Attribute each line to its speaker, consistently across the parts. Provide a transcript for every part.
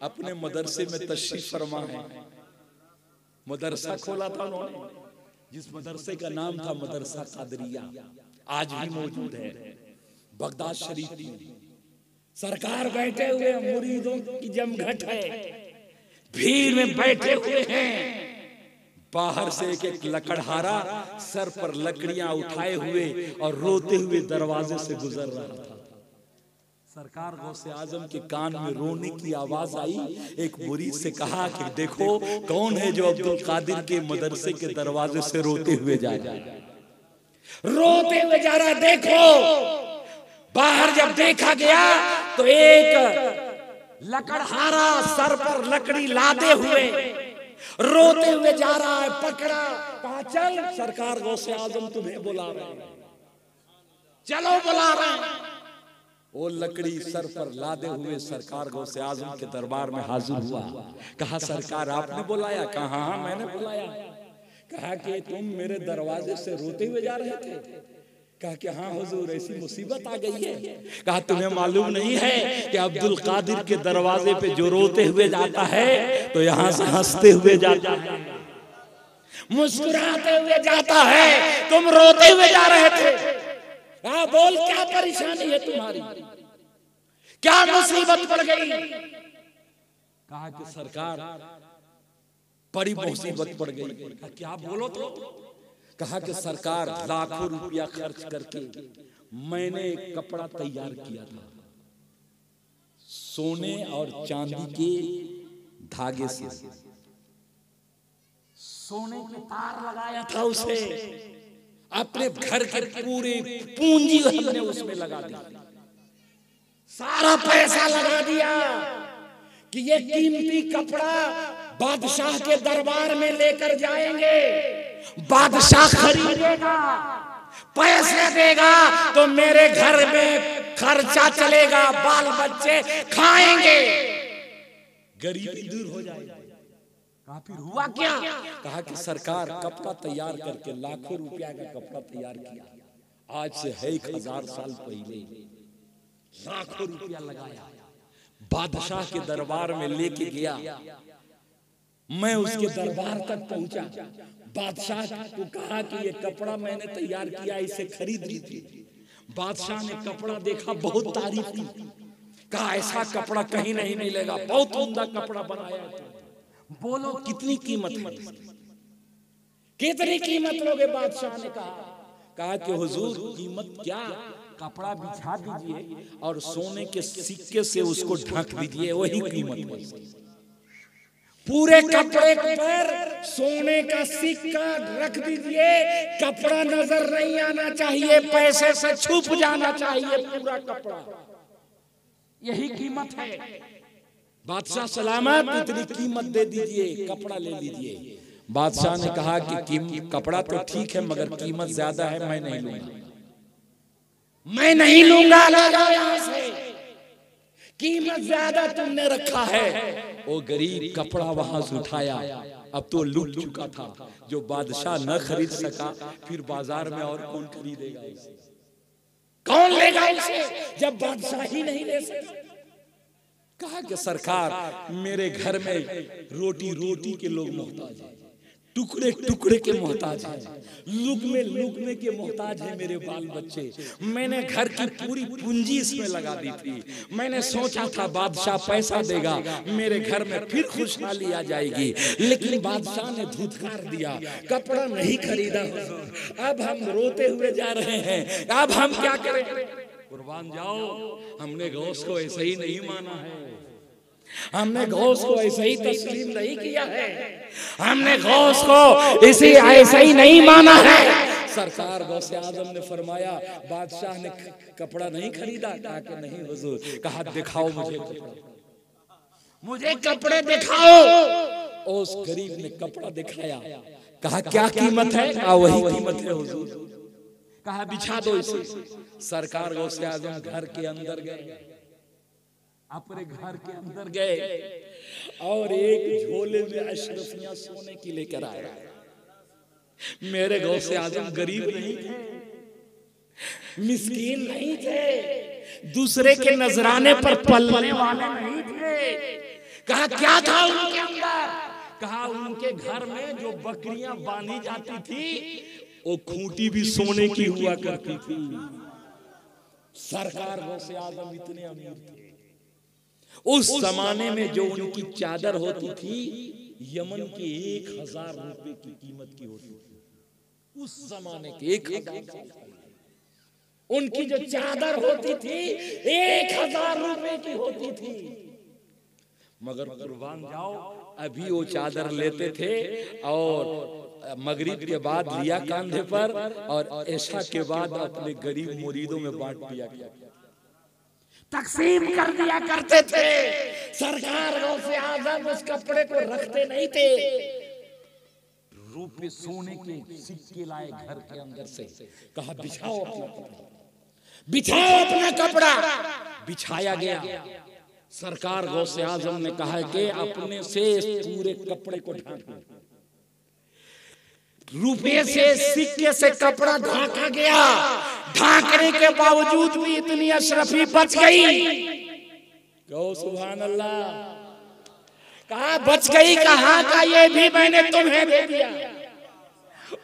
Speaker 1: अपने मदरसे में तशरीफ फरमा है। मदरसा खोला था उन्होंने, जिस मदरसे का नाम था मदरसा कादरिया, आज भी मौजूद है बगदाद शरीफ में। सरकार बैठे हुए मुरीदों की जमघट है, भीड़ में बैठे हुए हैं। बाहर से एक एक लकड़हारा सर पर लकड़ियां उठाए हुए और रोते हुए दरवाजे से गुजर रहा था। सरकार गौसे आजम के कान में रोने की आवाज आई। एक मुरीद से कहा कि देखो कौन है जो अब्दुल कादिर के मदरसे के दरवाजे से रोते हुए जा रहा है, रोते हुए जा रहा है। देखो बाहर जब देखा गया तो एक लकड़हारा सर पर लकड़ी लादे हुए रोते हुए जा रहा है। पकड़ा, कहा चल, सरकार गौसे आजम तुम्हें बुला रहे हैं, चलो बुला रहे हैं। वो लकड़ी सर पर लादे हुए सरकार गौसे आजम के दरबार में हाजिर हुआ। कहा सरकार आपने बुलाया? कहा हाँ मैंने बुलाया। कहा कि तुम मेरे दरवाजे से रोते हुए जा रहे थे? कहा कि हाँ हुजूर ऐसी मुसीबत आ गई है। कहा तुम्हें मालूम नहीं है कि अब्दुल कादिर के दरवाजे पे जो रोते हुए जाता है तो यहाँ से हंसते हुए जाता है, मुस्कुराते हुए जाता है, तुम रोते हुए जा रहे थे। हाँ बोल क्या परेशानी है तुम्हारी, क्या मुसीबत पड़ गई? कहा कि सरकार बड़ी मुसीबत पड़ गई। कहा क्या बोलो तो? कहा कि सरकार लाखों रुपया खर्च करके मैंने एक कपड़ा तैयार किया था, सोने और चांदी के धागे से, सोने के तार लगाया था उसे, अपने घर के पूरे पूंजी हमने उसमें लगा दी, सारा पैसा लगा दिया कि ये कीमती कपड़ा बादशाह के दरबार में लेकर जाएंगे, बादशाह खरीदेगा, पैसे देगा तो मेरे घर में खर्चा चलेगा, बाल बच्चे खाएंगे, गरीबी दूर हो जाएगी। फिर हुआ क्या? कहा कि सरकार कपड़ा तैयार करके लाखों रुपया का कपड़ा तैयार किया। आज से है 1000 साल पहले लाखों रुपया लगाया, बादशाह के दरबार में लेके गया। मैं उसके दरबार तक पहुंचा, बादशाह को कहा कि ये कपड़ा मैंने तैयार किया, इसे खरीद लीजिए। बादशाह ने कपड़ा देखा, बहुत तारीफ की, कहा ऐसा कपड़ा कहीं नहीं मिलेगा, बहुत उम्दा कपड़ा बनाया है। बोलो कितनी कीमत है? कितनी कीमत लोगे? बादशाह ने कहा कि हुजूर कीमत क्या, कपड़ा बिछा दीजिए और सोने के सिक्के से उसको ढक दीजिए, वही कीमत है। पूरे कपड़े पर सोने का सिक्का रख दीजिए, कपड़ा नजर नहीं आना चाहिए, पैसे से छुप जाना चाहिए पूरा कपड़ा, यही कीमत है। बादशाह सलामत, इतनी कीमत दे दीजिए, कपड़ा ले लीजिए। बादशाह ने कहा कि कपड़ा तो ठीक है मगर कीमत ज्यादा है, मैं नहीं लूंगा, मैं नहीं लूंगा, लगा यहां से, कीमत ज्यादा तुमने रखा है। वो गरीब कपड़ा वहां से उठाया, अब तो लूट चुका था, जो बादशाह न खरीद सका फिर बाजार में और कौन खरीदेगा इसे, कौन लेगा इसे जब बादशाह ही नहीं ले सका। कहा कि सरकार मेरे घर में रोटी के लोग मोहताज हैं, टुकड़े टुकड़े के मोहताज हैं, लुकमे के मोहताज हैं मेरे बाल बच्चे। मैंने घर की पूरी पूंजी इसमें लगा दी थी, मैंने सोचा था बादशाह पैसा देगा, मेरे घर में फिर खुशहाली आ जाएगी, लेकिन बादशाह ने धुतकार दिया, कपड़ा नहीं खरीदा। अब हम रोते हुए जा रहे हैं, अब हम क्या करें? कुर्बान जाओ, हमने गौस को ऐसे ही नहीं माना है, हमने गौस को ऐसे ही तस्लीम नहीं किया है, हमने गौस को इसी ऐसे ही नहीं माना है। सरकार गौसे आजम ने फरमाया बादशाह ने कपड़ा नहीं खरीदा? कहा कि नहीं हुजूर। कहा दिखाओ मुझे कपड़ा, मुझे कपड़े दिखाओ। उस गरीब ने कपड़ा दिखाया, कहा क्या कीमत है? कहा वही कीमत है हुजूर। कहा बिछा दो इसे। सरकार गौसे आजम घर के अंदर गए, अपने घर के अंदर गए और एक झोले में अशरफियां सोने की लेकर आए। मेरे गौसे आजम गरीब नहीं थे, मिस्कीन नहीं थे, दूसरे के नजराने पर पलने वाले नहीं थे। कहा क्या था उनके अंदर? कहा उनके घर में जो बकरियां बांधी जाती थी वो खूंटी भी सोने की हुआ करती थी। सरकार गौसे आजम इतने अमीर थे। उस जमाने में जो उनकी चादर होती थी यमन के 1000 रुपए की कीमत की होती थी। उस जमाने के 1000 उनकी जो चादर होती थी 1000 रुपए की होती थी। मगर कुर्बान जाओ अभी वो चादर लेते थे और मगरिब के बाद लिया कंधे पर और ऐशा के बाद अपने गरीब मुरीदों में बांट दिया गया, तकसीम कर दिया करते थे। सरकार गौसे आजम उस कपड़े को रखते नहीं थे। रुपए सोने के सिक्के लाए घर के अंदर से, कहा बिछाओ अपना कपड़ा, बिछाओ अपना कपड़ा। बिछाया गया। सरकार गौसे आजम ने कहा कि अपने से पूरे कपड़े को ढांको। रुपये से सिक्के से कपड़ा ढांका गया। ढांकने के बावजूद भी इतनी अशरफी बच गई। कहो सुभान अल्लाह। कहा बच गई, कहा का ये भी मैंने तुम्हें दे दिया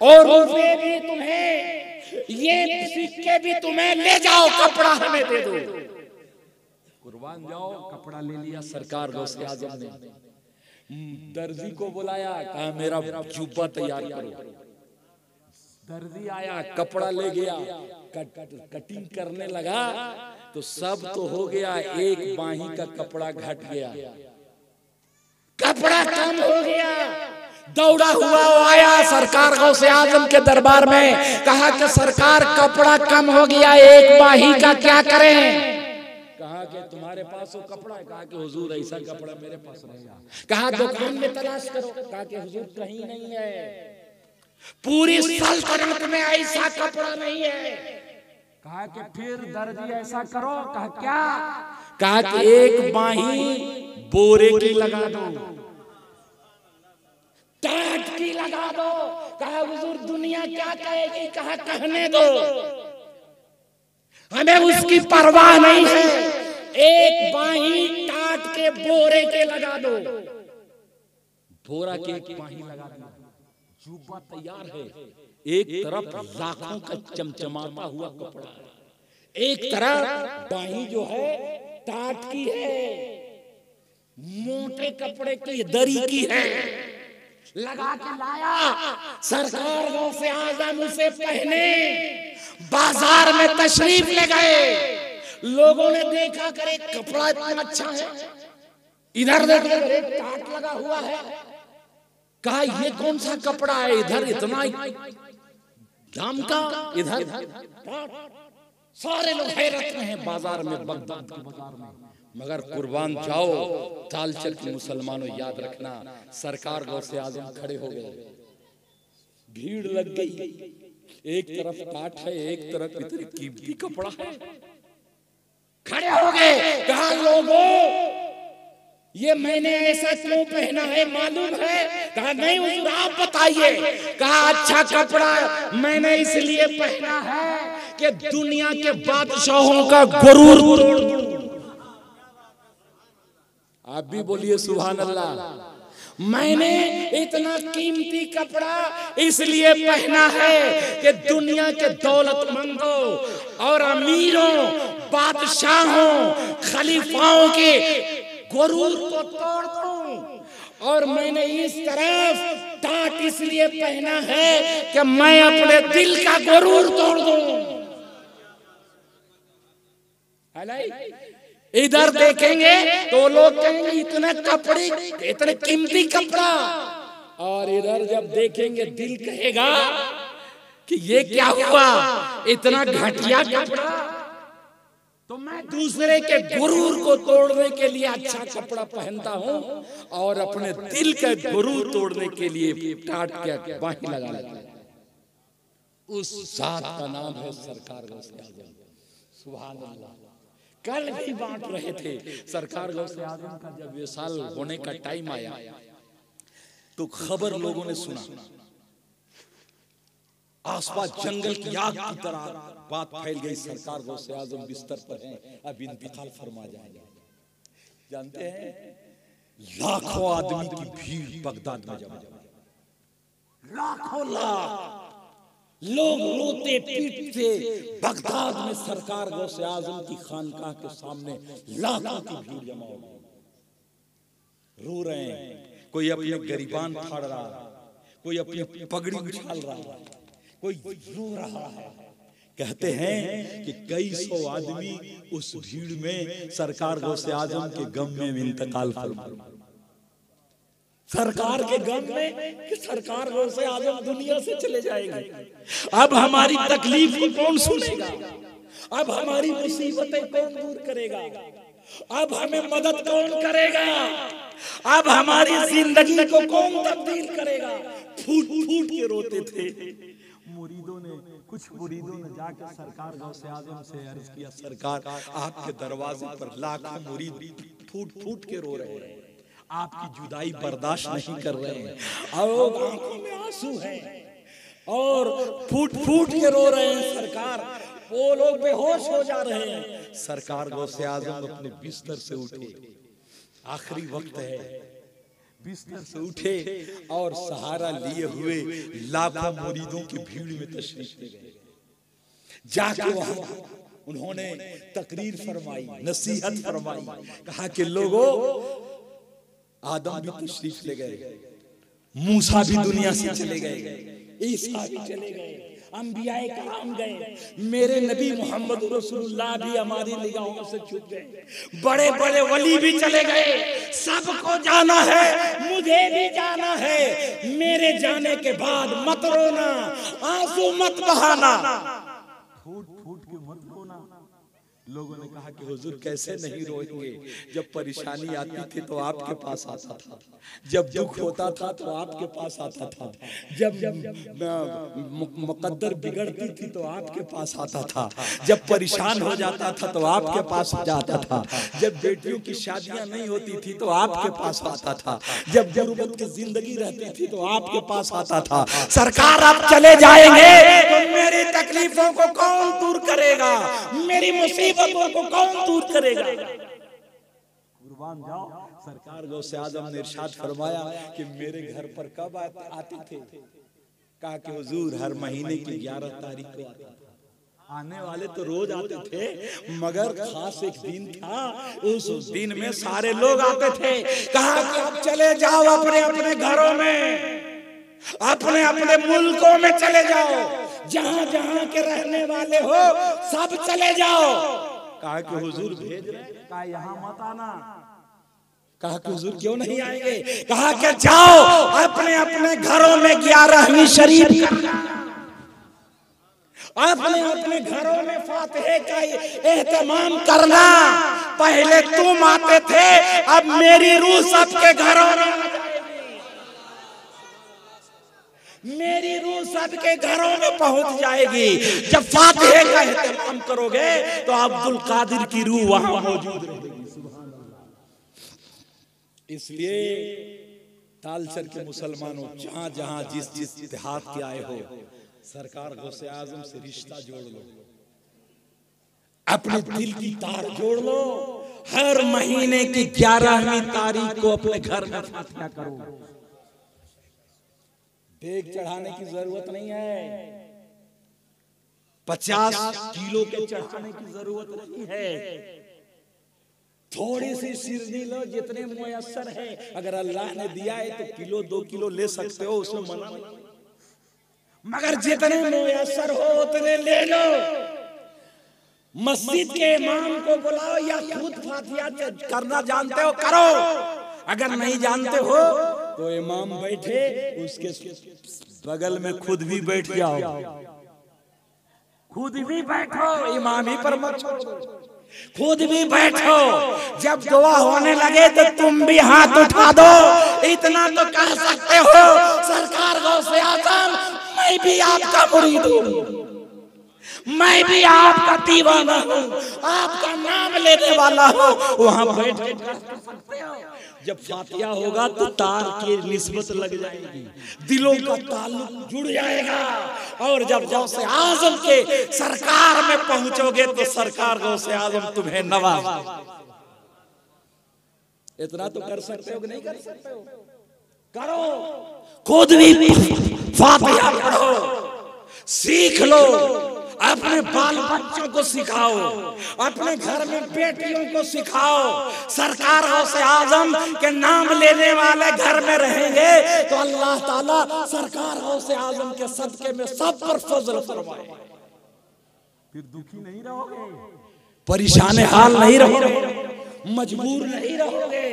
Speaker 1: और रुपये भी तुम्हें, ये सिक्के भी तुम्हें, ले जाओ कपड़ा हमें दे दो। कुर्बान जाओ कपड़ा ले लिया सरकार गौसे आजम ने। दर्जी को बुलाया, कहा मेरा जुब्बा तैयार करो। दर्जी आया, कपड़ा ले गया, कटिंग करने लगा तो सब तो हो गया, एक बाही का कपड़ा घट गया, कपड़ा कम हो गया। दौड़ा हुआ वो आया सरकार गौसे आजम के दरबार में, कहा कि सरकार कपड़ा कम हो गया, एक बाही का क्या करें? कहा कि तुम्हारे पास वो कपड़ा है? कहा कि हुजूर ऐसा कपड़ा मेरे पास नहीं है। कहा दुकान में तलाश करो। कहा कि हुजूर कहीं नहीं है, पूरी सल्तनत में ऐसा कपड़ा नहीं है। कहा कि फिर दर्जी ऐसा करो। कहा क्या? कहा कि एक बाही बोरे की लगा दो, टाट की लगा दो। कहा हुजूर दुनिया क्या कहेगी? कहा कहने दो, हमें उसकी परवाह नहीं है, एक बाही टाट के बोरे के लगा दो। बोरा के एक बाही लगा दो, जुब्बा तैयार है। एक तरफ लाखों का चमचमाता हुआ कपड़ा है, एक तरफ बाही जो है टाट की है, मोटे कपड़े की दरी की है। लगा के लाया सरकार गौसे आजम, उसे पहने बाजार में तशरीफ ले गए। लोगों ने देखा करे कपड़ा इतना अच्छा है, इधर देखो टाट लगा हुआ है। कहा ये कौन सा कपड़ा है, इधर इतना दाम का, इधर सारे लोग हैरत में हैं बाजार में, बगदाद के बाजार में। मगर कुर्बान जाओ तालचल के मुसलमानों याद रखना, सरकार गौसे आजम खड़े हो गए, भीड़ लग गई। एक तरफ काट है, एक तरफ इतनी कीमती कपड़ा है। खड़े हो गए, कहा लोगों ये मैंने ऐसा क्यों पहना है मालूम है? कहा नहीं हुजूर आप बताइए। कहा अच्छा कपड़ा मैंने इसलिए पहना है कि दुनिया के बादशाहों का गुरूर तोड़ दूं। आप भी बोलिए सुभान अल्लाह। मैंने इतना कीमती कपड़ा इसलिए पहना है कि दुनिया के दौलतमंदों और अमीरों, बादशाहों, खलीफाओं के गुरूर को तोड़ दूं। और मैंने इस तरफ टाट इसलिए पहना है कि मैं अपने दिल का गुरूर तोड़ दूं। इधर देखेंगे तो लोग कहेंगे इतना कपड़े, इतने कीमती कपड़ा, और इधर जब देखेंगे दिल कहेगा कि ये क्या हुआ, इतना घटिया कपड़ा। तो मैं दूसरे के गुरूर को तोड़ने के लिए अच्छा कपड़ा पहनता हूं और अपने दिल के गुरूर तोड़ने के लिए टाट के बाही लगा लेता हूं। उस जात का नाम है सरकार गौसे आजम। सुभान अल्लाह। कल भी बांट रहे थे सरकार गौसे आजम का, जब ये साल होने का टाइम आया तो खबर लोगों ने सुना, आसपास जंगल की आग की तरह बात फैल गई। सरकार गौसे आजम बिस्तर पर हैं, अब इंतकाल फरमा जाएंगे। जानते हैं लाखों आदमी की भीड़ बगदाद में जमा, लाखों लाख लोग रोते पीटते बगदाद में सरकार गौसे आजम की खानकाह के सामने लाखों की भीड़ जमा हो गई, रो रहे हैं। कोई अपने गरीबान फाड़ रहा है, कोई अपनी पगड़ी उछाल रहा है, कोई रो रहा है। कहते हैं कि कई सौ आदमी उस भीड़ में सरकार गौसे आजम के गम में इंतकाल फरमाए, सरकार के गम में कि सरकार गौसे आजम दुनिया से चले जाएंगे। अब हमारी तकलीफ को कौन सुनेगा, अब हमारी मुसीबतें कौन दूर करेगा, अब हमें मदद कौन करेगा, अब हमारी जिंदगी को कौन तब्दील करेगा। फूट फूट के रोते थे मुरीदों ने। कुछ मुरीदों ने जाकर सरकार गौसे आजम से अर्ज किया, सरकार आपके दरवाजे पर लाखों मुरीद फूट फूट के रो रहे हैं, आपकी जुदाई बर्दाश्त नहीं कर रहे हैं, और आंखों में आंसू हैं और फूट फूट के रो रहे हैं। सरकार, वो लोग बेहोश हो जा रहे हैं। सरकार गौसे आजम अपने बिस्तर से उठे, आखिरी वक्त है, बिस्तर से उठे और सहारा लिए हुए लाखों मुरीदों की भीड़ में तशरीफ ले गए। जाके वहां उन्होंने तकरीर फरमाई, नसीहत फरमाई, कहा कि लोगों, आदम भी तशरीफ ले गए, मूसा भी दुनिया से चले गए, ईसा भी चले गए, अंबियाए कराम गए, मेरे नबी मोहम्मद रसूलुल्लाह भी हमारी निगाहों से छूट गए, बड़े बड़े वली भी चले गए। सबको जाना है, मुझे भी जाना है। मेरे जाने के बाद मत रोना, आंसू मत बहाना, फूट फूट के मत रोना। लोगों ने कहा कि हुजूर कैसे नहीं रोएंगे, जब परेशानी आती थी तो आपके पास आता था, जब दुख होता था तो आपके पास आता था, जब मुकद्दर बिगड़ती थी तो आपके पास आता था, जब परेशान हो जाता था तो आपके पास जाता था, जब बेटियों की शादियां नहीं होती थी तो आपके पास आता था, जब गुर्बत की जिंदगी रहती थी तो आपके पास आता था। सरकार आप चले जाएंगे तो मेरी तकलीफों को कौन दूर करेगा, मेरी मुसीबतों को कौन दूर करेगा। कुर्बान जाओ। सरकार गौसे आजम ने इरशाद फरमाया कि मेरे घर पर कब आते थे, कहा कि हुजूर हर महीने की 11 तारीख को आता था। आने वाले तो रोज आते थे, मगर खास एक दिन था, उस दिन में सारे लोग आते थे। कहा कि अब चले जाओ अपने अपने घरों में, अपने अपने मुल्कों में चले जाओ, जहां जहां के रहने वाले हो सब चले जाओ। कहा कि हुजूर भेज रहे, कहा यहाँ मत आना। कहा कि हुजूर क्यों नहीं आएंगे, कहा कि जाओ अपने अपने घरों में 11वीं शरीफ करना, अपने अपने घरों में फातिहे का एहतमाम करना। पहले तुम आते थे, अब मेरी रूह सबके घरों में, मेरी रूह सबके घरों में पहुंच जाएगी। जब फातिहे का एहतमाम करोगे तो अब्दुल कादिर की रूह वहां मौजूद रहेगी। सुभान अल्लाह। इसलिए तालचर के मुसलमानों, जहां जहां जिस जिस इतिहाद के आए हो, सरकार गौसे आजम से रिश्ता जोड़ लो, अपने दिल की तार जोड़ लो। हर महीने की 11वीं तारीख को अपने घर में फातिहा करो। देख चढ़ाने की जरूरत नहीं है, 50 किलो के चढ़ाने की जरूरत नहीं है। थोड़ी सी सिरनी लो, जितने मुयस्सर है। अगर अल्लाह ने दिया है तो किलो 2 किलो ले सकते हो, उसमें मना नहीं, मगर जितने मुयस्सर हो उतने ले लो। मस्जिद के इमाम को बुलाओ, या खुद फातिहा करना जानते हो करो, अगर नहीं जानते हो तो इमाम बैठे, उसके बगल में खुद भी बैठ जाओ, खुद भी बैठो, इमाम ही पर मत छोड़ो, खुद भी बैठो। जब दुआ होने लगे तो तुम भी हाथ उठा दो। इतना तो कह सकते हो, सरकार गौसे आजम, मैं भी आपका मुरीद हूँ, मैं भी आपका दीवाना हूँ, आपका नाम लेने वाला हूँ। वहां बैठ सकते हो। जब फातिहा होगा तो तार की निस्बत लग जाएगी, दिलों का ताल्लुक जुड़ जाएगा। और जब गौसे आजम के सरकार में पहुंचोगे तो सरकार गौसे आजम तुम्हें नवाज। इतना तो कर सकते हो कि नहीं कर सकते हो? करो, खुद भी फातिहा पढ़ो, सीख लो, अपने बाल बच्चों को सिखाओ, अपने घर में बेटियों को सिखाओ। सरकार गौसे आजम के नाम लेने वाले घर में रहेंगे तो अल्लाह ताला सरकार गौसे आजम के सदके में सब पर फजल फरमाए। फिर दुखी नहीं रहोगे, परेशान हाल नहीं रहोगे, मजबूर नहीं रहोगे,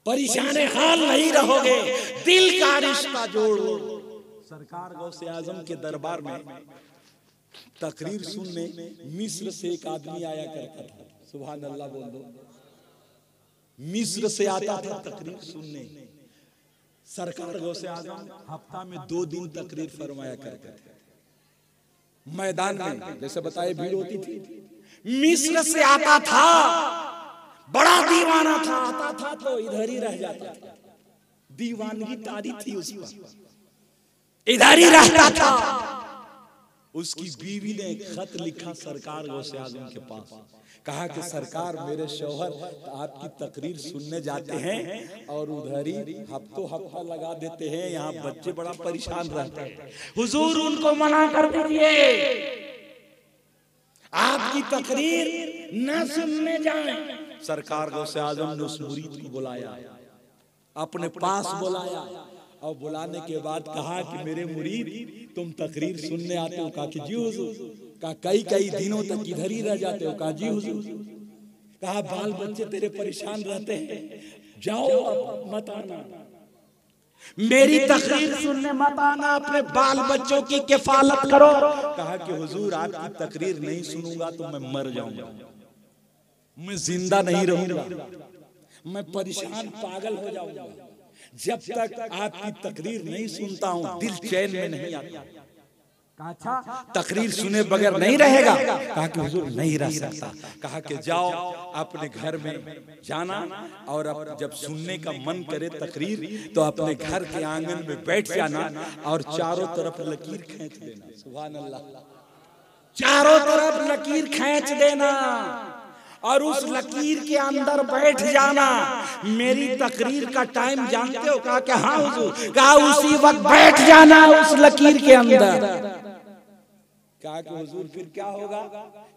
Speaker 1: परेशान हाल नहीं रहोगे। दिल का रिश्ता जोड़ो। सरकार गौसे आजम के दरबार में तकरीर सुनने मिस्र से एक आदमी आया करता था। सुभान अल्लाह बोल दो। मिस्र से आता था तकरीर सुनने। सरकार गौसे आजम हफ्ता में 2 दिन तकरीर फरमाया करते थे। मैदान में जैसे बताए भीड़ होती थी। मिस्र से आता था, बड़ा दीवाना था, आता था तो इधर ही रह जाता था। दीवानगी तारी थी उसकी, इधर ही रहता था। उसकी बीवी ने एक खत लिखा सरकार गौसे आजम के पास, कहा कि सरकार मेरे शौहर आपकी तकरीर सुनने जाते हैं और उधर ही हफ्ता लगा देते हैं, यहाँ बच्चे बड़ा परेशान रहते हैं, हुजूर उनको मना कर दीजिए, आपकी तकरीर न सुनने जाएं। सरकार गौसे आजम ने उस मुरीद को बुलाया, अपने पास बुलाया और बुलाने के बाद कहा कि मेरे मुरीद तुम तकरीर सुनने आते हो? कहा कि जी हुजूर। कहा कई दिनों तक इधर ही रह जाते हो? कहा जी हुजूर। कहा बाल बच्चे तेरे परेशान रहते हैं, जाओ अब मत आना, मेरी तकरीर सुनने मत आना, अपने बाल बच्चों की किफालत करो। कहा कि हुजूर आपकी तकरीर नहीं सुनूंगा तो मैं मर जाऊंगा, मैं जिंदा नहीं रहूंगा, मैं परेशान पागल हो जाऊंगा। जब तक आपकी तकरीर नहीं सुनता हूं दिल चैन में नहीं आता। कहा अच्छा तकरीर सुने बगैर नहीं रहेगा? कहा कि हुजूर नहीं रह सकता। कहा कि जाओ अपने घर में जाना और जब सुनने का मन करे तकरीर तो अपने घर के आंगन में बैठ जाना और चारों तरफ लकीर खींच देना। सुभान अल्लाह। चारों तरफ लकीर खींच देना और उस लकीर के अंदर बैठ जाना। मेरी तकरीर का टाइम जानते हो? कहा कि हाँ हुजूर। कहा उसी वक्त बैठ जाना उस लकीर के अंदर। कहा कि हुजूर फिर क्या होगा?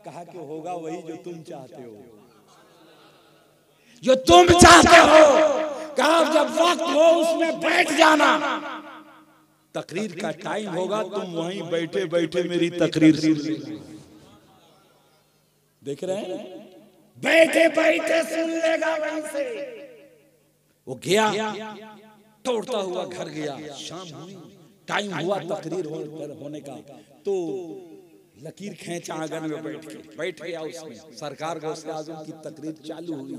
Speaker 1: कहा कि होगा वही जो तुम चाहते हो, जो तुम चाहते हो। कहा जब वक्त हो उसमें बैठ जाना, तकरीर का टाइम होगा तुम वहीं बैठे बैठे मेरी तकरीर सुन लेना। देख रहे हैं, बैठे बैठे सुन लेगा वहीं से। वो गया, दौड़ता हुआ घर गया। शाम हुई, टाइम हुआ तकरीर होने का, तो लकीर खींचा आंगन में बैठ गया उसमें। सरकार गौसे आजम की तकरीर चालू हुई।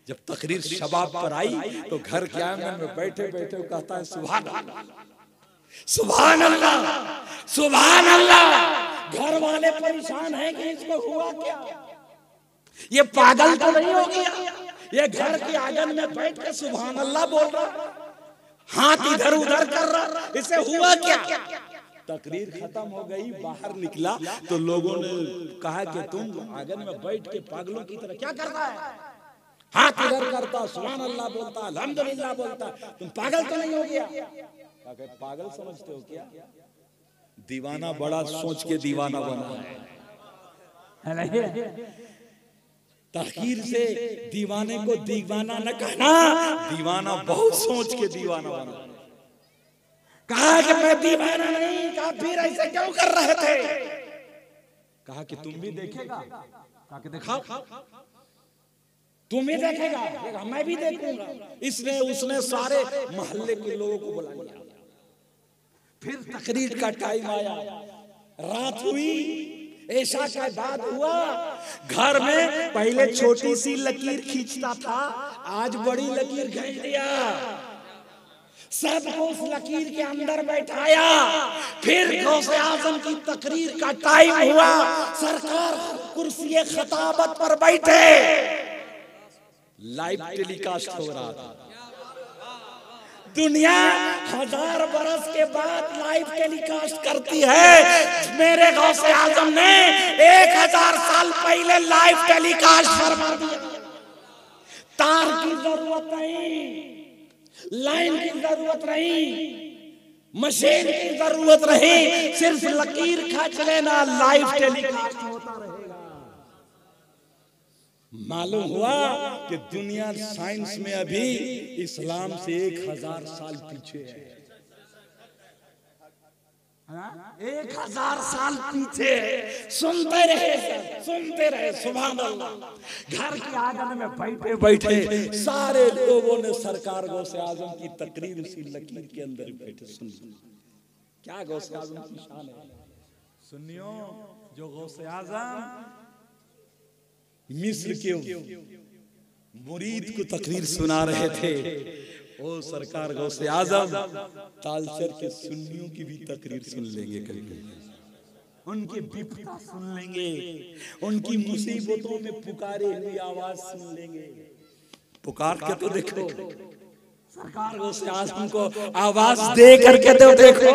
Speaker 1: जब तकरीर शबाब पर आई तो घर के आंगन में बैठे बैठे कहता है सुभान अल्लाह, सुभान अल्लाह, सुभान अल्लाह। घर वाले परेशान हैं कि इसको हुआ क्या, ये पागल तो नहीं हो गया? ये घर के आंगन में बैठ के सुभान अल्लाह बोल रहा, हाथ इधर उधर कर रहा, इसे हुआ क्या? तकरीर खत्म हो गई, बाहर निकला तो लोगों ने कहा कि तुम आंगन में बैठ के पागलों की तरह क्या करता है? हाथ इधर करता, सुभान अल्लाह बोलता, अल्हम्दुलिल्लाह बोलता, तुम पागल तो नहीं हो गया? पागल समझते हो क्या? दीवाना बड़ा सोच के दीवाना बना है। तकरीर से दीवाने को दीवाना न कहना, दीवाना बहुत सोच के दीवाना बना। कहा कि मैं दीवाना नहीं। कहा फिर ऐसे क्यों कर रहे थे? कहा कि तुम भी देखेगा। कहा कि दिखाओ, तुम भी देखेगा, मैं भी देखूंगा। इसने उसने सारे मोहल्ले के लोगों को बुला लिया। फिर तकरीर का टाइम आया, रात हुई, ऐशा का बाद हुआ। घर में पहले छोटी सी लकीर खींचता था, आज बड़ी लकीर खींच दिया। सबको उस लकीर के अंदर बैठाया। फिर गौसे आजम की तकरीर का टाइम हुआ। सरकार कुर्सी खताबत पर बैठे, लाइव टेलीकास्ट हो रहा था। दुनिया 1000 बरस के बाद लाइव टेलीकास्ट करती है। मेरे गौसे आजम ने 1000 साल पहले लाइव टेलीकास्ट फरमा दिया। तार की जरूरत नहीं, लाइन की जरूरत नहीं, मशीन की जरूरत नहीं, सिर्फ लकीर खींच लेना, लाइव टेलीकास्ट होता रहेगा। मालूम हुआ कि दुनिया साइंस में अभी इस्लाम से 1000 साल पीछे है। 1000 साल पीछे। सुनते रहे सुभान अल्लाह। घर के आंगन में बैठे बैठे सारे लोगों ने सरकार गौसे आजम की तकरीर उसी लकीर के अंदर बैठे सुन। क्या गौसे आजम की शान है। सुनियो, जो गौसे आजम मिस्र के मुरीद को तकरीर सुना रहे थे, ओ सरकार गौसे आजम तालचर के सुन्नियों की भी तकरीर सुन लेंगे, कभी उनकी विपदा सुन लेंगे, उनकी मुसीबतों में पुकारे हुई आवाज सुन लेंगे। पुकार के तो देखो, सरकार गौसे आजम को आवाज दे करके तो देखो,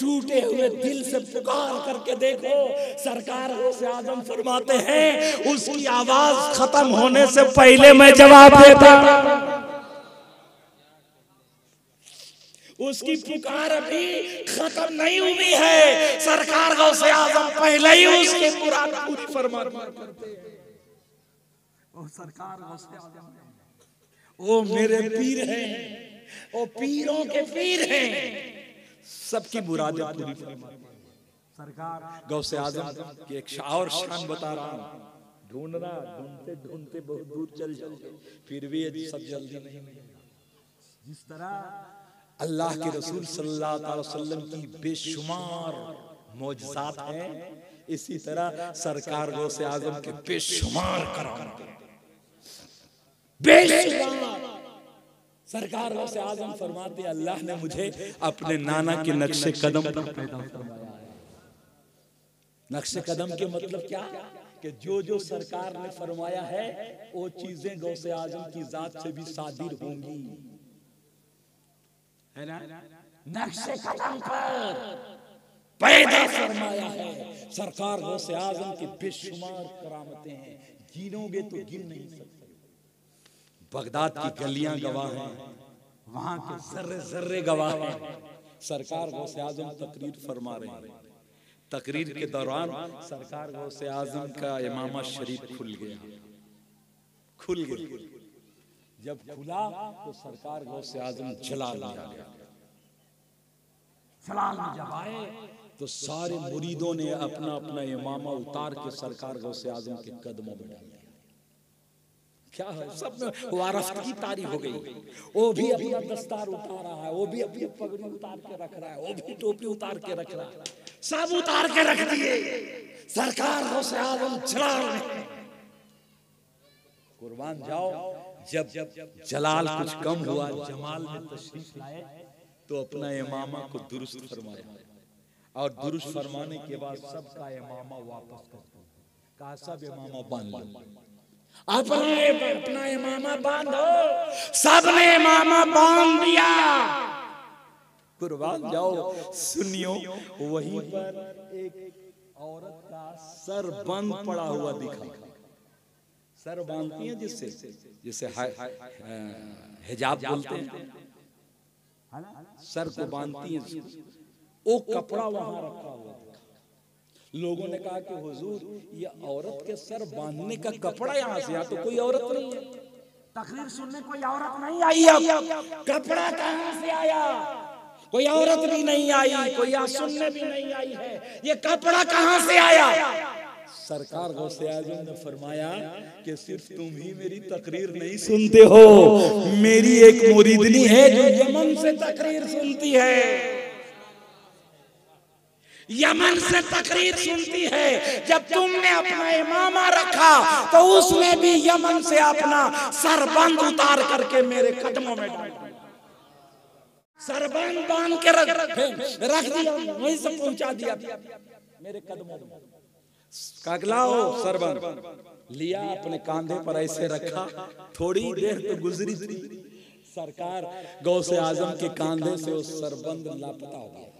Speaker 1: टूटे हुए दिल से पुकार करके देखो। सरकार गौसे आजम फरमाते हैं, उसकी आवाज खत्म होने से पहले मैं जवाब देता। उसकी पुकार अभी खत्म नहीं हुई है, सरकार गौसे आजम पहले ही उसकी मुराद पूरी फरमाते हैं। ओ सरकार गौसे आजम, ओ मेरे पीर हैं, ओ पीरों के पीर हैं, सबकी मुरादें पूरी फरमाते हैं। सरकार गौसे आजम की एक और शान बता रहा हूं। ढूंढना, ढूंढते ढूंढते बहुत दूर चल जाओगे, फिर भी सब जल्दी नहीं मिलेगा। जिस तरह अल्लाह के रसूल सल्लल्लाहु अलैहि वसल्लम की बेशुमार मौजज़ात हैं, इसी तरह सरकार गौसे आजम के बेशुमार करामत हैं, बेशुमार। सरकार गौसे आजम फरमाते, अल्लाह ने मुझे अपने नाना के नक्शे कदम पर पैदा फरमाया है। नक्शे कदम के मतलब क्या, कि जो सरकार ने फरमाया है वो चीजें गौसे आजम की जात से भी सादिर होंगी, है ना। नक्शे कदम पर पैदा फरमाया है। सरकार गौसे आजम की बेशुमार करामतें हैं, गिनोगे तो गिन नहीं सकते। बगदाद की गलियां गवाह हैं, वहां के जर्रे जर्रे गवाह हैं। सरकार गौसे आजम तकरीर फरमा रहे हैं। तकरीर के दौरान सरकार गौसे आजम का इमामा शरीफ खुल गया। जब खुला तो सरकार गौसे आजम जला लिया गया। जलाल में जब आए तो सारे मुरीदों ने अपना अपना इमामा उतार के सरकार गौसे आजम के कदमों में डाल दिया। क्या है, सब में वारफ्त की तारी हो गई। वो भी अपना दस्तार उतार रहा है, वो भी अपनी पगड़ी उतार के रख रहा है, वो भी टोपी उतार के रख रहा है, सब उतार के रख दिए। सरकार गौसे आजम जला रहे हैं। कुर्बान जाओ, जब जलाल कुछ कम हुआ, जमाल में तशरीफ लाए तो अपना इमामा को दुरुस्त फरमाया, और दुरुस्त फरमाने के बाद सबका इमामा वापस कर दिया। कहा सब इमामा बांध लो, अपना इमामा बांधो। सबने इमामा बांध दिया। कुर्बान जाओ, सुनियो, वहीं पर एक औरत का सर बंद पड़ा हुआ दिखा। सर बांधती है जिससे हिजाब बोलते हैं, सर को बांधती है, वो कपड़ा वहां रखा हुआ था। लोगों ने कहा कि हुजूर, ये औरत के सर बांधने का कपड़ा यहाँ से, यहाँ तो कोई औरत नहीं है, तकरीर सुनने कोई औरत नहीं आई है, कपड़ा कहाँ से आया? कोई औरत भी नहीं आई, कोई यहाँ सुनने भी नहीं आई है, ये कपड़ा कहाँ से आया? सरकार गौसे आजम ने फरमाया कि सिर्फ तुम ही मेरी तकरीर नहीं सुनते हो, मेरी एक मुरीदनी है जो यमन से तकरीर सुनती है, यमन से तकरीर सुनती है। जब तुमने अपना इमामा रखा तो उसने भी यमन से अपना सरबंद उतार करके मेरे कदमों में डाल दिया। सरबंद बांध के रख दिया, वहीं से पहुंचा दिया मेरे कदमों में। कागलाओ सरबंद लिया, अपने कांधे पर ऐसे रखा। थोड़ी देर तो गुजरी थी, सरकार गौसे आजम के कांधे से वो सरबंद लापता हो गया,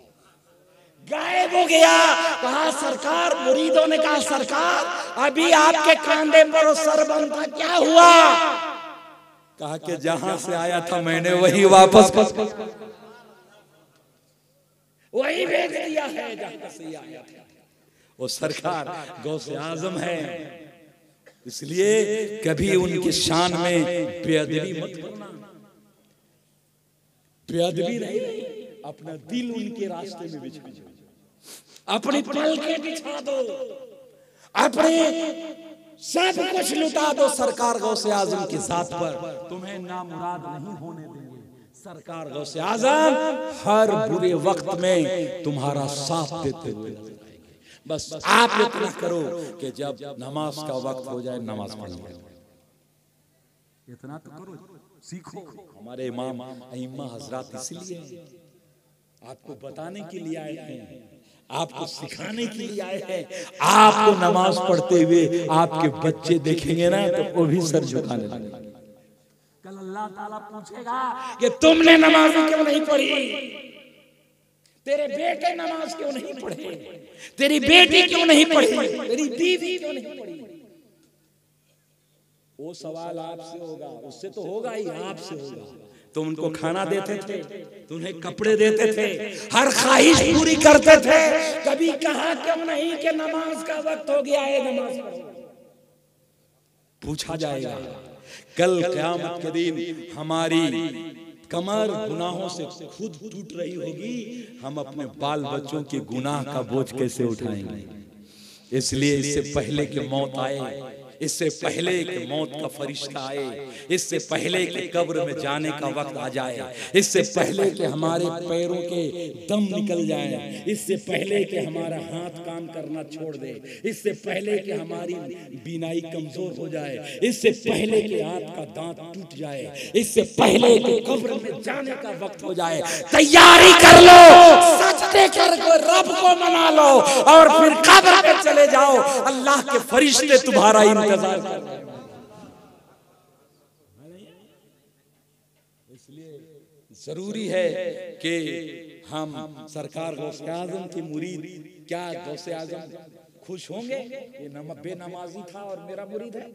Speaker 1: गायब हो गया। कहा सरकार, मुरीदों ने कहा सरकार, अभी आपके कांधे पर सरबंद था, क्या हुआ? कहा कि जहां से आया था मैंने वही वापस वही भेज दिया है जहां से आया था। वो सरकार गौसे आजम है, इसलिए कभी उनकी शान में बेअदबी मत करना। बेअदबी नहीं, अपना दिल उनके रास्ते में बिछा दो, अपनी पलकें बिछा दो, अपने सब कुछ लुटा दो सरकार गौसे आजम की जात पर। तुम्हें नामुराद नहीं होने देंगे। सरकार गौसे आजम हर बुरे वक्त में तुम्हारा साथ देते हुए नजर आएंगे। बस आप इतना करो कि जब नमाज का वक्त हो जाए नमाज पढ़ो, इतना तो करो, सीखो। हमारे इमाम अइम्मा हजरात इसलिए आपको बताने के लिए आए हैं, आपको सिखाने के लिए आए हैं। आपको नमाज पढ़ते हुए आपके बच्चे देखेंगे ना तो वो भी सर झुकाने लगेंगे। कल अल्लाह ताला पूछेगा कि तुमने नमाज क्यों नहीं पढ़ी, तेरे बेटे नमाज क्यों नहीं पढ़े, तेरी बेटी क्यों नहीं पढ़ी, तेरी बीवी क्यों नहीं पढ़ी। वो सवाल आपसे होगा, उससे तो होगा ही, आपसे होगा। तुम उनको खाना देते थे, तुम्हें कपड़े देते थे, हर ख्वाहिश पूरी करते थे, कभी कहा क्यों नहीं कि नमाज का वक्त हो गया है, नमाज पढ़ो। पूछा जाएगा कल क़यामत के दिन। हमारी कमर गुनाहों से खुद टूट रही होगी, हम अपने बाल बच्चों के गुनाह का बोझ कैसे उठाएंगे। इसलिए इससे पहले कि मौत आए, इससे पहले कि मौत का फरिश्ता आए, इससे पहले कि कब्र में जाने का वक्त आ जाए, इससे पहले कि हमारे पैरों के दम निकल जाए, इससे पहले कि हमारा हाथ काम करना छोड़ दे, इससे पहले कि हमारी बीनाई कमजोर हो जाए, इससे पहले कि आपका दांत टूट जाए, इससे पहले कि कब्र में जाने का वक्त हो जाए, तैयारी कर लो, सजदे करके रब को मना लो और फिर कब्र में चले जाओ। अल्लाह के फरिश्ते तुम्हारा इंतजार कर रहे हैं। इसलिए जरूरी है कि हम सरकार गौसे आजम के मुरीद, क्या गौसे आजम खुश होंगे ये बेनमाजी था और मेरा मुरीद है।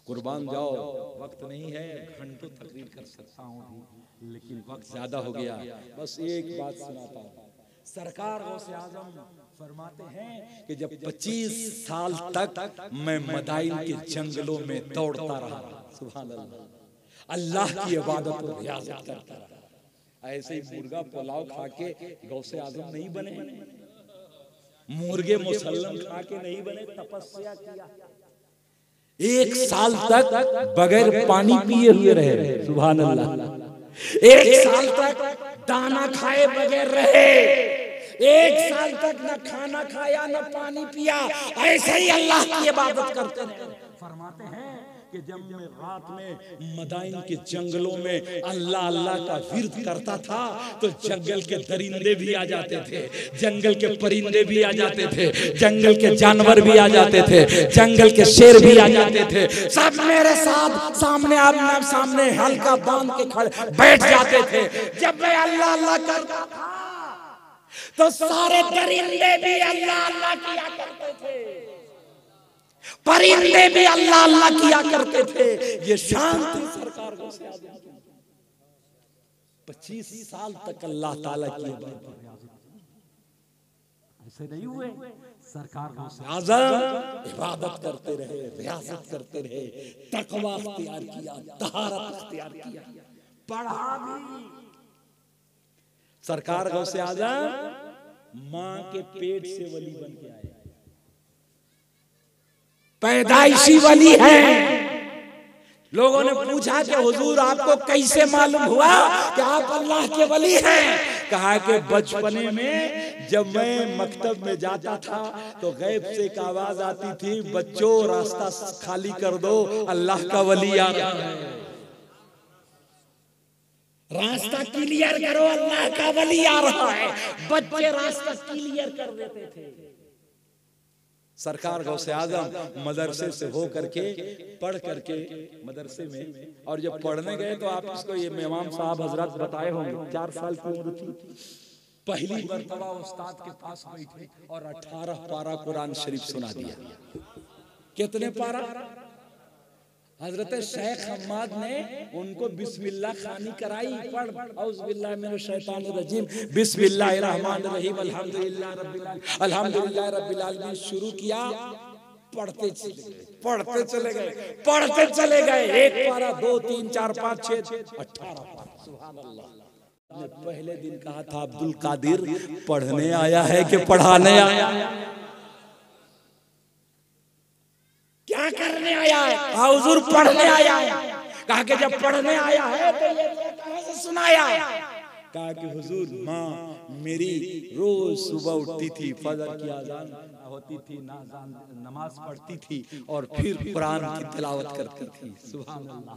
Speaker 1: कुर्बान जाओ, वक्त नहीं है, घंटों तकरीर कर सकता हूँ लेकिन वक्त ज्यादा हो गया। बस एक बात सुनाता हूँ। सरकार गौसे आजम फरमाते हैं कि जब 25 साल तक मैं मदाइन के जंगलों में दौड़ता रहा, सुभान अल्लाह, अल्लाह की इबादत और रियाजत करता रहा। ऐसे ही मुर्गा पुलाव खा के गौसे आजम नहीं बने, मुर्गे मुसल्लम खा के नहीं बने, तपस्या किया। 1 साल तक बगैर पानी पिए हुए रहे, सुभान अल्लाह। 1 साल तक दाना खाए बगैर रहे, 1 साल तक न खाना खाया न पानी पिया, ऐसे ही अल्लाह की इबादत करते रहे। फरमाते हैं कि जब मैं रात में मदाइन के जंगलों में अल्लाह अल्लाह का विर्द करता था तो जंगल के दरिंदे भी आ जाते थे, जंगल के परिंदे भी आ जाते थे, जंगल के जानवर भी आ जाते थे, जंगल के शेर भी आ जाते थे, सब मेरे साथ सामने आमने सामने हल्का बांध के खड़े बैठ जाते थे। जब मैं अल्लाह अल्लाह करता था तो सारे दरिंदे भी अल्लाह अल्लाह किया करते थे, परिंदे भी अल्लाह अल्लाह किया करते थे। ये शांति सरकार को 25 साल तक अल्लाह ताला की ऐसे नहीं हुए। सरकार को आज़म इबादत करते रहे, रियासत करते रहे, तकवा इख्तियार किया, तहारत इख्तियार किया, पढ़ा भी। सरकार गौसे आज़म मां के पेट से वली बन के आए, पैदाइशी वली है। लोगों ने पूछा कि हुजूर आपको कैसे मालूम हुआ कि आप अल्लाह के वली हैं? कहा कि बचपने में जब मैं मकतब में जाता था तो गैब से एक आवाज आती थी, बच्चों रास्ता खाली कर दो, अल्लाह का वली आ रहा है, रास्ता क्लियर करो, अल्लाह का वली आ रहा है। बच्चे रास्ता क्लियर कर देते थे। सरकार गौसे आजम मदरसे से हो करके पढ़ करके मदरसे में, और जब पढ़ने गए तो आप इसको ये इमाम साहब हजरत बताए होंगे, 4 साल की उम्र थी, पहली मर्तबा उस्ताद के पास बैठे और 18 पारा कुरान शरीफ सुना दिया। कितने पारा? हजरत शेख हम्माद ने उनको बिस्मिल्लाह खानी कराई, पढ़ औज़ुबिल्लाहि मिनश शैतानिर रजीम बिस्मिल्लाहिर रहमानिर रहीम अल्हम्दुलिल्लाहि रब्बिल आलमीन शुरू किया। पढ़ते चले गए, एक पारा, 2, 3, 4, 5, 6, 18 पारा। सुभान अल्लाह। ने पहले दिन कहा था अब्दुल कादिर पढ़ने आया है कि पढ़ाने आया? क्या करने आया है? हुजूर पढ़ने आया है। कहा कि जब पढ़ने आया है तो ये कहां से सुनाया? कहा कि हुजूर माँ मेरी रोज सुबह उठती थी, फजर की अजान होती थी, नमाज पढ़ती थी और फिर कुरान की तिलावत करती थी। सुभान अल्लाह।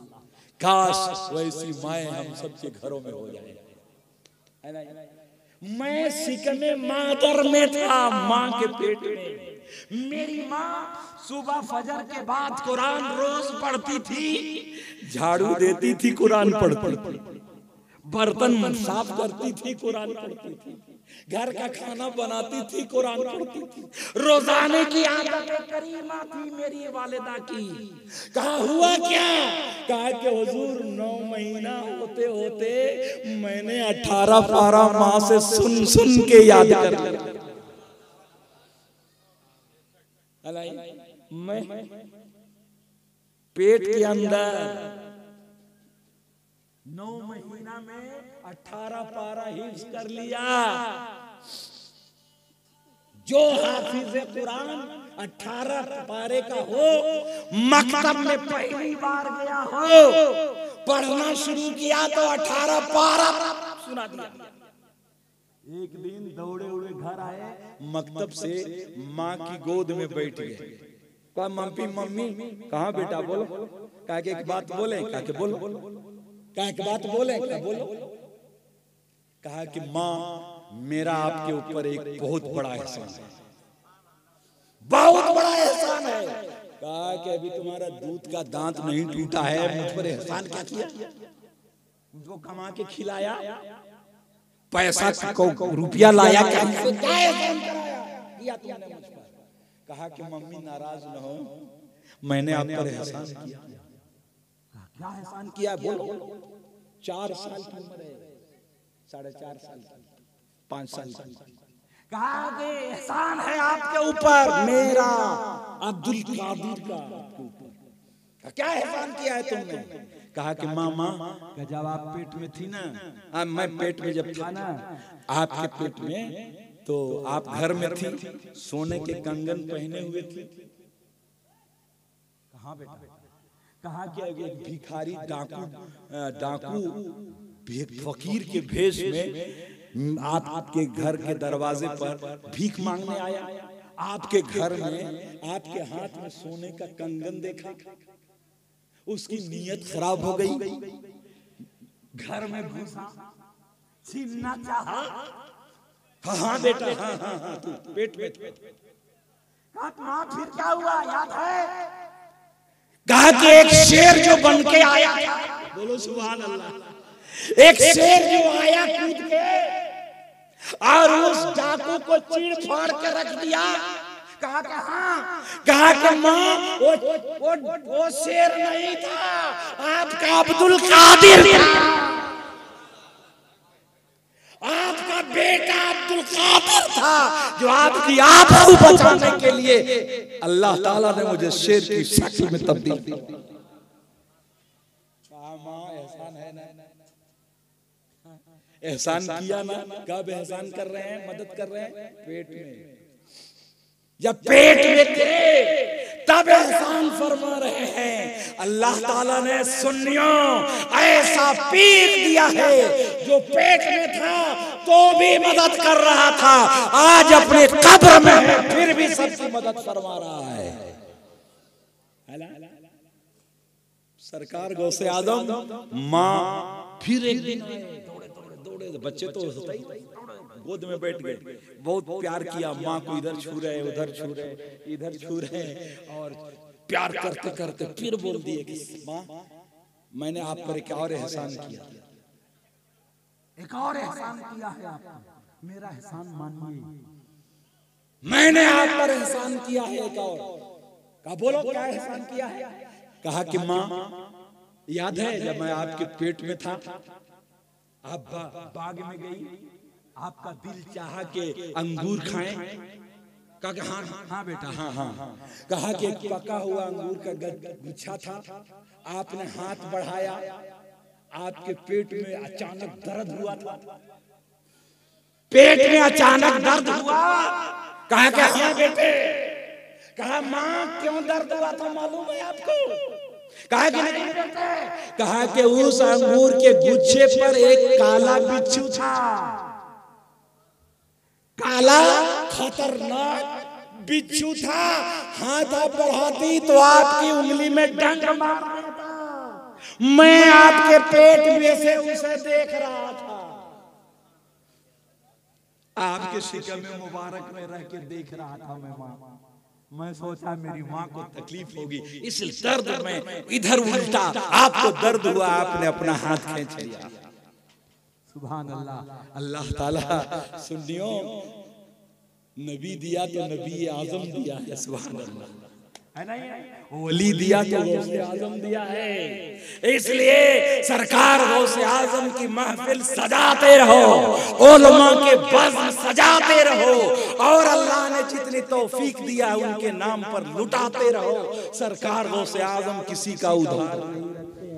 Speaker 1: काश वैसी माएँ हम सबके घरों में हो जाए। मैं सिकमे मादर में था, माँ के पेट में। मेरी माँ सुबह फजर के बाद कुरान रोज पढ़ती थी, झाड़ू देती थी, कुरान पढ़ती थी, बर्तन साफ करती थी, कुरान पढ़ती थी, घर का खाना बनाती थी, कुरान पढ़ती थी। रोजाने की आदत करीमा थी मेरी वालिदा की। कहा हुआ क्या? कहा कि हुजूर 9 महीना होते होते मैंने 18 पारा माँ से सुन सुन के याद कर लिया। मैं पेट के अंदर 9 महीना में 18 पारा हिफ्ज कर लिया। जो हाफिज कुरान 18 पारे का हो, मकतब में पहली बार गया हो, पढ़ना शुरू किया तो 18 पारा सुना दिया। एक दिन दौड़े हुए घर आए, मकतब से माँ की गोद में बैठ गए। कहा मम्मी कहाँ बेटा बोलो? कहा कि एक बात बोले? कहा कि बोलो। कहा कि बात बोले? कहा बोलो। कहा कि माँ मेरा आपके ऊपर एक बहुत बड़ा एहसान है, बहुत बड़ा एहसान है। कहा कि अभी तुम्हारा दूध का दांत नहीं टूटा है, मुझ पर एहसान क्या किया? मुझको कमा के खिलाया, पैसा को रुपया लाया, क्या एहसान किया तुमने मुझ पर? कहा कि मम्मी नाराज न हो, मैंने आप पर एहसान किया। क्या एहसान किया? बोलो। 4 साल की उम्र है, 4.5 साल की, 5 साल की। कहा कि एहसान है आपके ऊपर मेरा, अब्दुल कादिर का आपके ऊपर। क्या एहसान किया है तुमने? कहा कि मामा जब आप पेट में थी ना, मैं पेट में जब था ना आपके पेट में, तो आप घर में थी, सोने के कंगन पहने हुए थे। कहा बेटा? कहा कि एक भिखारी डाकू फकीर के भेष में आपके घर के दरवाजे पर भीख मांगने आया। आपके घर में आपके हाथ में सोने का कंगन देखा, उसकी नीयत खराब हो गई, घर में घुसा, छीनना चाहा। हाँ बेटा, हाँ तू पेट में। कहा फिर क्या हुआ याद है? कहा कि एक शेर जो बन के आया, बोलो सुभान अल्लाह, एक शेर जो आया कूद के और उस डाकू को चीड़ फाड़ के रख दिया। कहा कि हाँ। कहा कि माँ वो शेर नहीं था, आपका अब्दुल कादिर था, आपका बेटा अब्दुल कादिर था, जो आपकी आबरू बचाने के लिए अल्लाह ताला ने मुझे शेर की शक्ल में तब्दील किया। माँ एहसान है ना, एहसान किया ना। कब एहसान कर रहे हैं, मदद कर रहे हैं? पेट में। जब पेट में थे तब एहसान फरमा रहे हैं। अल्लाह ताला ने सुन्नियों ऐसा पीर दिया है, जो पेट में था तो भी मदद कर रहा था, आज अपने कब्र में है फिर भी सबकी मदद फरमा रहा है। सरकार गौसे आदम माँ फिर एक दिन दौड़े, बच्चे तो होता ही, गोद में बैठ गए, बहुत प्यार किया माँ को, इधर छू रहे, उधर छू रहे, इधर छू रहे, और प्यार करते करते फिर बोल दिए कि माँ मैंने आप पर एक और एहसान किया, एक और एहसान किया है आपको, मेरा एहसान मानिए, मैंने आप पर एहसान किया है एक और। कहा बोलो क्या एहसान किया है? कहा कि माँ याद है जब मैं आपके पेट में था, आप बाग में गई, आपका दिल चाहा कि अंगूर खाएं? कहा कि हाँ हाँ बेटा हाँ हाँ। कहा कि पका हुआ अंगूर का गुच्छा था, आपने हाथ बढ़ाया, आपके पेट में अचानक दर्द हुआ था, पेट में अचानक दर्द हुआ। कहा कि हाँ बेटे। कहा माँ क्यों दर्द हुआ था मालूम है आपको? कहा कि नहीं बेटे। कहा कि उस अंगूर के गुच्छे पर एक काला बिच्छू था, काला खतरनाक बिच्छू था। हाथ आप बढ़ाती तो आपकी उंगली में डंक मार देता। मैं आपके पेट में से उसे देख रहा था, आपके शिकम में मुबारक में रह के देख रहा था मैं माँ। मैं सोचा मेरी माँ को तकलीफ होगी, इस दर्द में इधर उल्टा आपको दर्द हुआ, आपने अपना हाथ खींच लिया। सुभान अल्लाह। अल्लाह ताला सुनियो, नबी दिया तो नबी आजम दिया है, सुभान अल्लाह, है ना? वली दिया तो गौसे आजम दिया है। इसलिए सरकार गौसे आजम की महफिल सजाते रहो, उलमा के बज़्म सजाते रहो, और अल्लाह ने जितनी तौफीक दिया है उनके नाम पर लुटाते रहो। सरकार गौसे आजम किसी का उधार नहीं रखते हैं,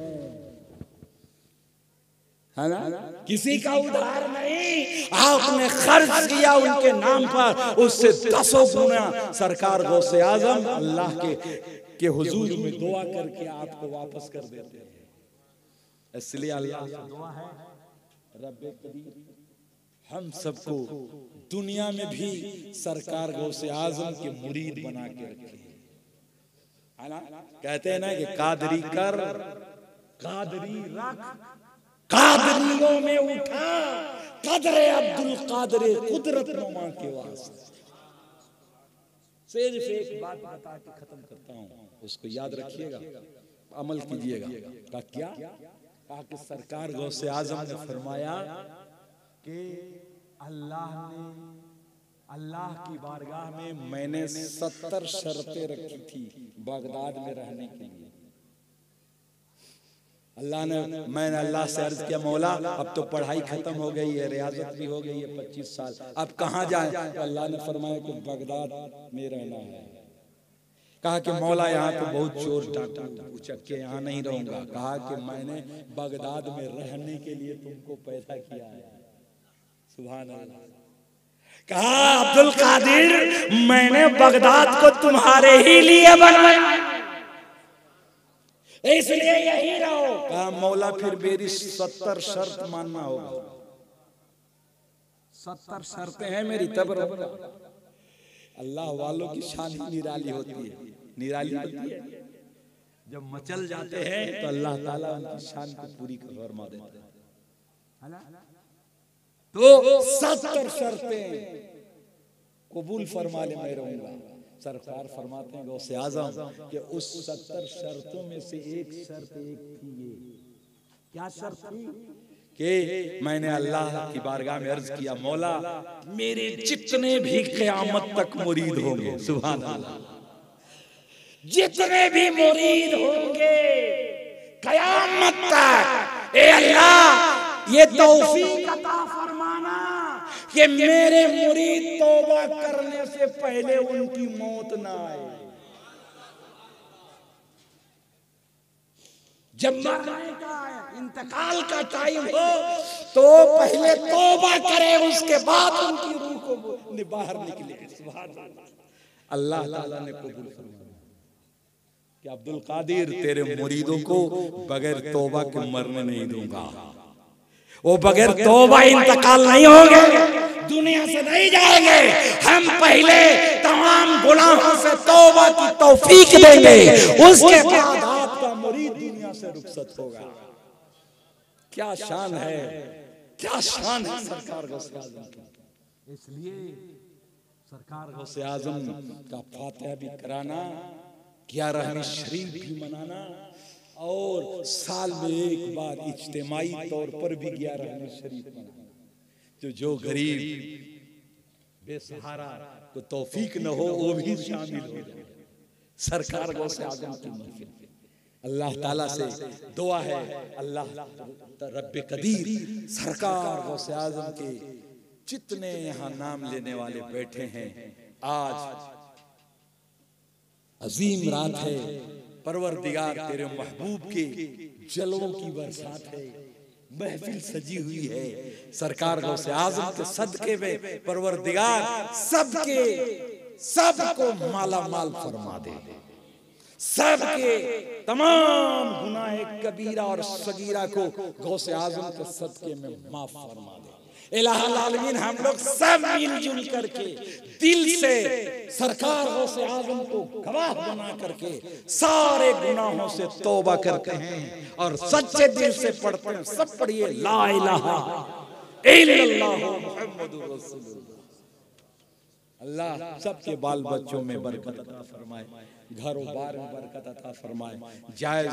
Speaker 1: है ना? किसी का उधार नहीं। आपने खर्च किया उनके नाम पर, उससे 10 गुना सरकार गौसे आजम अल्लाह के हुजूर में दुआ करके आपको वापस कर देते हैं। इसलिए अल्लाह से दुआ है, रब्बे करीम हम सबको दुनिया में भी सरकार गौसे आजम के मुरीद बना के रखे, है ना? कहते हैं ना कि कादरी कर कादरी रख, कादरियों में उठा कदरे अब्दुल कादर कुदरत नुमा के वास्ते। सिर्फ एक बात बता के खत्म करता हूँ, उसको याद रखिएगा, अमल कीजिएगा। कहा क्या? कहा कि सरकार गौसे आजम ने फरमाया कि अल्लाह की बारगाह में मैंने 70 शर्तें रखी थी बगदाद में रहने के लिए। मैंने अल्लाह से अर्ज किया, मौला अब तो पढ़ाई खत्म हो गई है, रियाजत भी हो गई है 25 साल, अब कहाँ जाएं? तो अल्लाह ने फरमाया कि बगदाद में रहना है। कहा कि मौला यहाँ तो बहुत चोर डाकू उचक्के, यहाँ नहीं रहूंगा। कहा कि मैंने बगदाद में रहने के लिए तुमको पैदा किया है, सुभान अल्लाह। कहा अब्दुल कादिर मैंने बगदाद को तुम्हारे ही लिए बनवाया, इसलिए यही रहो। कहा मौला फिर मेरी 70 शर्त मानना होगा। 70 शर्तें हैं मेरी, तब रहूंगा। अल्लाह वालों की शान ही निराली होती है, निराली होती है। जब मचल जाते हैं तो अल्लाह ताला उनकी शान को पूरी फरमा देते हैं। तो 70 शर्तें कबूल फरमा ले, मैं रहूंगा। सरकार फरमाते हैं गौसे आजम कि उस 70 शर्तों में से एक शर्त एक थी, ये क्या शर्त थी? कि मैंने अल्लाह की बारगाह में अर्ज किया, मौला मेरे जितने भी क़यामत तक मुरीद होंगे, सुभान अल्लाह, जितने भी मुरीद होंगे क़यामत तक, ए अल्लाह ये तौफीक अता फरमाना कि मेरे मुरीद तौबा करने से पहले उनकी मौत ना आए। जब मरने का इंतकाल का टाइम हो तो पहले तौबा करे, उसके बाद उनकी रूह को बाहर निकले। सुभान अल्लाह। अल्लाह ताला ने कबूल फरमाया कि अब्दुल कादिर तेरे मुरीदों को बगैर तौबा के मरने नहीं दूंगा। वो बगैर तौबा इंतकाल नहीं होंगे, दुनिया से नहीं जाएंगे। हम पहले तमाम गुनाहों से तौबा की तौफीक देंगे, उसके बाद आपका मुरीद दुनिया से रुखसत होगा। क्या शान है, क्या शान है सरकार गौसे आजम की। इसलिए सरकार गौसे आजम का फातिहा भी कराना, 11वीं शरीफ भी मनाना, और साल में एक बार इज्तिमाई तौर पर भी 11वीं शरीफ मनाना। जो गरीब बेसहारा को तौफीक न हो वो भी शामिल हो जाए सरकार गौसे आजम की महफिल। अल्लाह ताला से दुआ है, अल्लाह रब्बे कदीर सरकार गौसे आजम के जितने यहाँ नाम लेने वाले बैठे हैं, आज अजीम रात है, परवरदिगार तेरे महबूब के जलवों की बरसात है, महफिल सजी हुई है, सरकार गौसे आजम के सदके में परवरदिगार सबको माला माल फरमा दे, सबके तमाम गुनाह कबीरा और सगीरा को गौसे आजम के सदके में माफ फरमा दे। इलाहुल आलमीन हम लोग सब मिलजुल करके दिल से सरकार गौसे आजम को गवाह बना करके सारे गुनाहों से तौबा करते हैं और सच्चे दिल से पढ़ते हैं। सब पढ़िए ला इलाहा इल्लल्लाह मुहम्मदुर रसूलुल्लाह। अल्लाह सबके बाल बच्चों में बरकत अता फरमाए, घरों बार में बरकत अता फरमाए, जायज